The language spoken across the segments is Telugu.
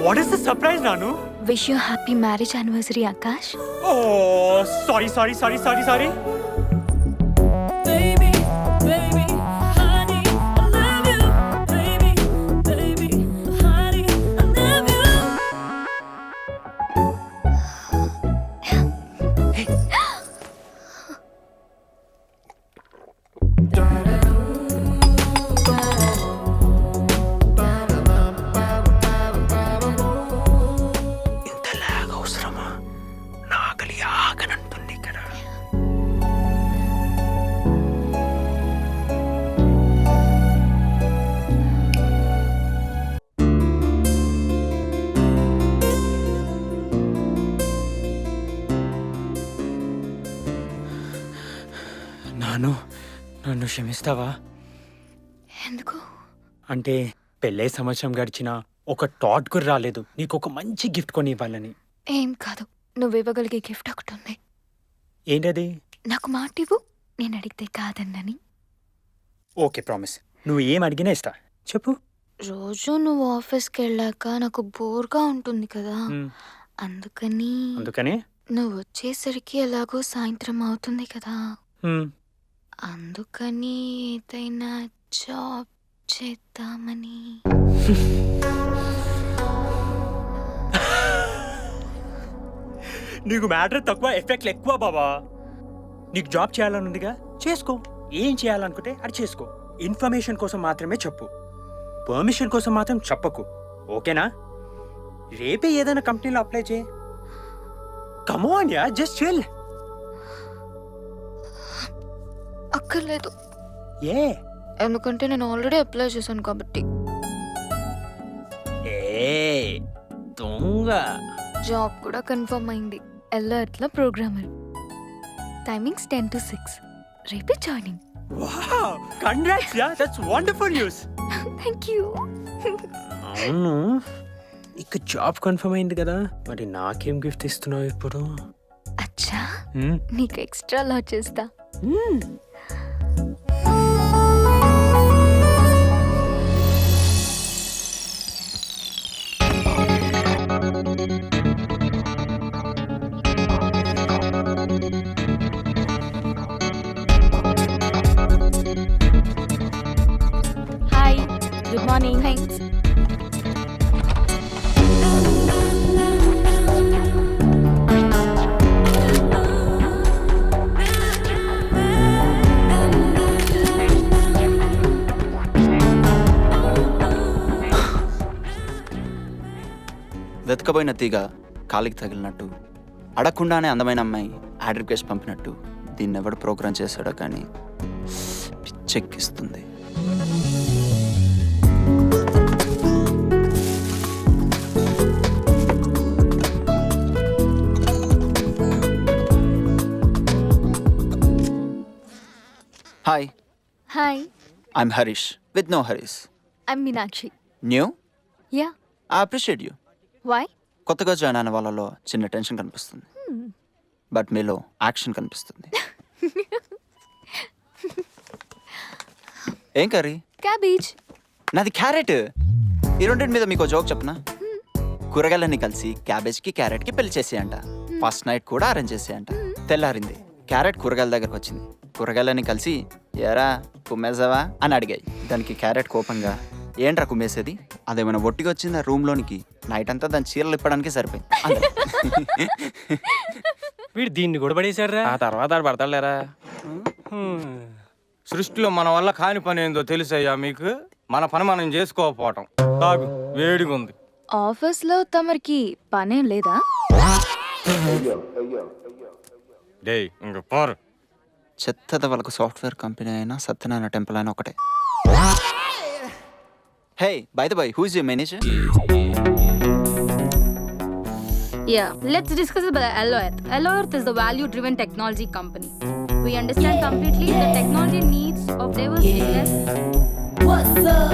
వాట్ ఇస్ ద సర్ప్రైజ్ నాను? Wish you happy marriage anniversary Akash. Oh sorry sorry sorry sorry sorry. నన్ను క్షమిస్తావా? ఎందుకు? అంటే పెళ్ళై సంవత్సరం గడిచినా ఒక థాట్ కూడా రాలేదు నీకు ఒక మంచి గిఫ్ట్ కొని ఇవ్వాలని. ఏం కాదు, నువ్వు ఇవ్వగలిగే గిఫ్ట్ ఒకటి ఉంది. ఏంటది? నాకు మాట ఇవ్వు, నేను అడిగితే కాదన్నని. ఓకే ప్రామిస్, నువ్వు ఏం అడిగినా ఇస్తా, చెప్పు. రోజు నువ్వు ఆఫీస్కి వెళ్ళాక నాకు బోర్గా ఉంటుంది కదా, అందుకని నువ్వు వచ్చేసరికి ఎలాగో సాయంత్రం అవుతుంది కదా, అందుకని ఏదైనా జాబ్ చేద్దామని. నీకు మ్యాటర్ తక్కువ ఎఫెక్ట్లు ఎక్కువ బాబా. నీకు జాబ్ చేయాలనుందిగా, చేసుకో. ఏం చేయాలనుకుంటే అది చేసుకో. ఇన్ఫర్మేషన్ కోసం మాత్రమే చెప్పు, పర్మిషన్ కోసం మాత్రం చెప్పకు, ఓకేనా? రేపే ఏదైనా కంపెనీలో అప్లై చేయి. Come on yeah, just chill. అక్కర్లేదు. ఏ? ఎందుకంటే నేను ఆల్రెడీ అప్లై చేశాను కాబట్టి. దొంగ. జాబ్ కూడా కన్ఫర్మ్ అయింది, ఎల్ఆర్లో ప్రోగ్రామర్. Timings 10 to 6. రేపే joining. Wow, congrats yeah, that's wonderful news. Thank you. అవును, ఇక జాబ్ కన్ఫర్మ్ అయింది కదా, మరి నాకేం గిఫ్ట్ ఇస్తున్నావు ఇప్పుడు? అచ్చా, నీకు ఎక్స్ట్రా లా చేస్తా. Hi, good morning. థ్యాంక్స్. వెతకబోయిన తీగ కాలికి తగిలినట్టు, అడగకుండానే అందమైన అమ్మాయి యాడ్ రిక్వెస్ట్ పంపినట్టు, దీన్ని ఎవడు ప్రోగ్రామ్ చేశాడో కానీ పిచ్చెక్కిస్తుంది. Hi. Hi. I'm Harish with no Harish. I'm Meenakshi. New? Yeah. I appreciate you. Why? కొత్తగా జాయిన్ అయిన వాళ్ళలో చిన్న టెన్షన్ కనిపిస్తుంది, బట్ మీలో యాక్షన్ కనిపిస్తుంది. ఏం కర్రీ? క్యాబేజ్. నాది క్యారెట్. ఈ రెండింటి మీద మీకు జోక్ చెప్పనా? కూరగాయలన్నీ కలిసి క్యాబేజ్కి క్యారెట్కి పెళ్లి చేసేయంట. ఫస్ట్ నైట్ కూడా అరేంజ్ చేసేయంట. తెల్లారింది, క్యారెట్ కూరగాయల దగ్గరకు వచ్చింది. కూరగాయలన్నీ కలిసి ఎరా కుమ్మేసావా అని అడిగాయి. దానికి క్యారెట్ కోపంగా, ఏంట్రా కుమ్మేసేది, అదేమైనా ఒట్టిగా వచ్చిందా రూమ్లోనికి, నైట్ అంతా దాని చీరలు ఇప్పడానికి సరిపోయింది. వీడు దీన్ని కూడా పడేశారా, ఆ తర్వాత ఆడు పడతాడులేరా. సృష్టిలో మన వల్ల కాని పని ఏందో తెలుసయ్యా మీకు? మన పని మనం చేసుకోకపోవటం. తాగు, వేడిగా ఉంది. ఆఫీస్లో తమరికి పనేం లేదా? డే ఇంక పోరు. చెత్తద వాళ్ళకు సాఫ్ట్వేర్ కంపెనీ అయినా సత్యనారాయణ టెంపుల్ అయినా ఒకటే. Hey, by the by, who is your manager? Yeah, let's discuss about Alloearth. Alloearth is the value-driven technology company. We understand completely the technology needs of diverse business. What's up?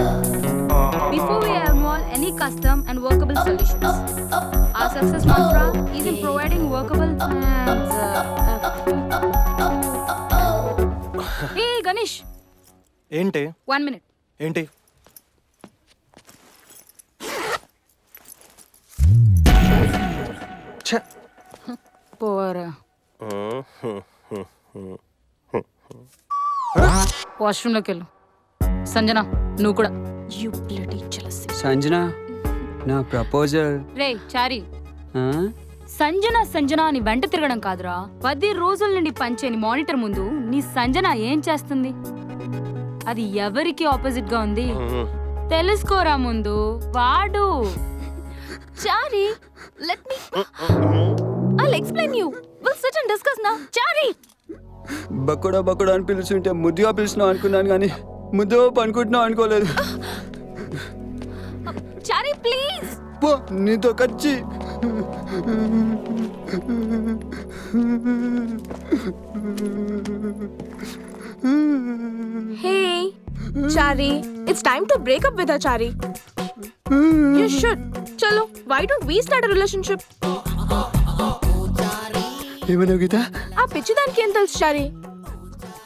Before we involve any custom and workable solutions, our success mantra is in providing workable and. Hey, Ganesh. ఏంటి? 1 minute. ఏంటి? పోరా వాష్రూమ్లోకి వెళ్ళు. సంజన నువ్వు కూడా. You bloody jealousy. సంజన నా ప్రపోజల్. రే చారి, సంజన అని వెంట తిరగడం కాదురా. 10 రోజుల నుండి పంచేని మానిటర్ ముందు నీ సంజన ఏం చేస్తుంది? అది ఎవరికి ఆపోజిట్ గా ఉంది తెలుసుకోరా ముందు. వాడు Chari, let me I'll explain you. We'll sit and discuss now. Chari. బక్కుడా అని పిలుచుంటే ముద్దుగా పిలిచినావు అనుకున్నాను కానీ ముద్దు పనుకుంటున్నావు అనుకోలేదు. చారి ప్లీజ్. పో నీతో కచ్చి. Hey, Chari, it's time to break up with her, Chari. You should. Chalo, why don't we start a relationship? ఏమన్నావు గీత? ఆ పిచ్చి దానికి ఏం తెలుసు చారి?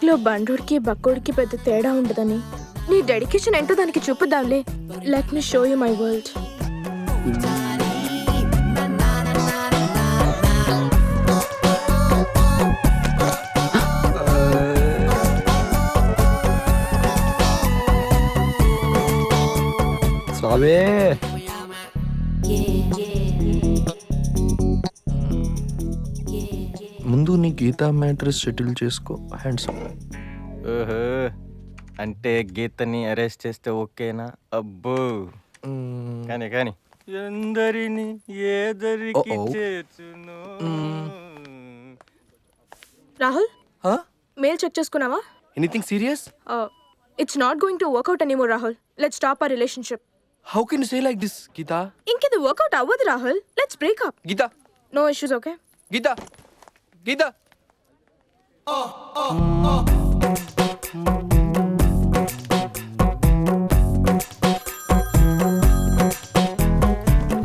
లో బండోడికి బక్కోడికి పెద్ద తేడా ఉండదని నీ డెడికేషన్ ఏంటో దానికి చూపుదాంలే. Let me show you my world. Swami ముందు నీ గీతా మ్యాట్రెస్ సెటిల్ చేసుకో. హ్యాండ్సమ్. ఓహో, అంటే గీతని అరెస్ట్ చేస్తే ఓకేనా? అబ్బో కానీ కానీ ఎందరిని ఏదరికి చేర్చును. రాహుల్, మెయిల్ చెక్ చేసుకున్నావా? Anything serious? It's not going to work out anymore Rahul. Let's stop our relationship. How can you say like this Geeta? ఇంకిది వర్కౌట్ అవ్వదు Rahul. Let's break up. Geeta, no issues, okay? Geeta, Geeta.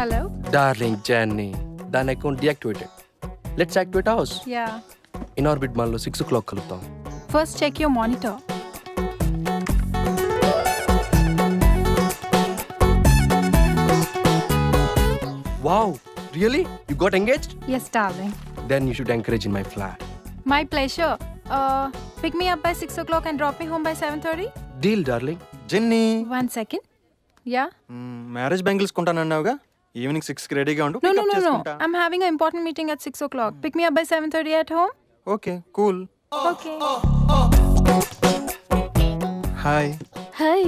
Hello? Darling జాన్నీ, దాని account deactivated. Let's activate house. Yeah. In orbit మాల్లో 6 o'clock కలుద్దాం. First check your monitor. Wow, really? You got engaged? Yes, darling. Then you should encourage in my flat. My pleasure. Pick me up by 6 o'clock and drop me home by 7:30. Deal darling. Jenny, 1 second. Yeah? Marriage bangles కొంటానన్నావుగా, ఈవినింగ్ 6కి రెడీగా ఉండు. No. I'm having an important meeting at 6 o'clock. Pick me up by 7:30 at home. Okay, cool. Okay. Hi, Hi.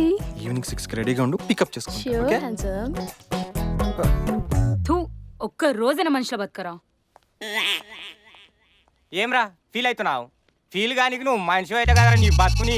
Evening 6కి రెడీగా ఉండు, పికప్ చేసుకుంటా. Sure, okay? handsome. థూ, ఒక్క రోజైన మనుషుల బతకరా. ఏమ్రా ఫీల్ అవుతున్నావు? ఫీల్ గానికి నువ్వు మనిషి అయితే కదా నీ బతుకుని.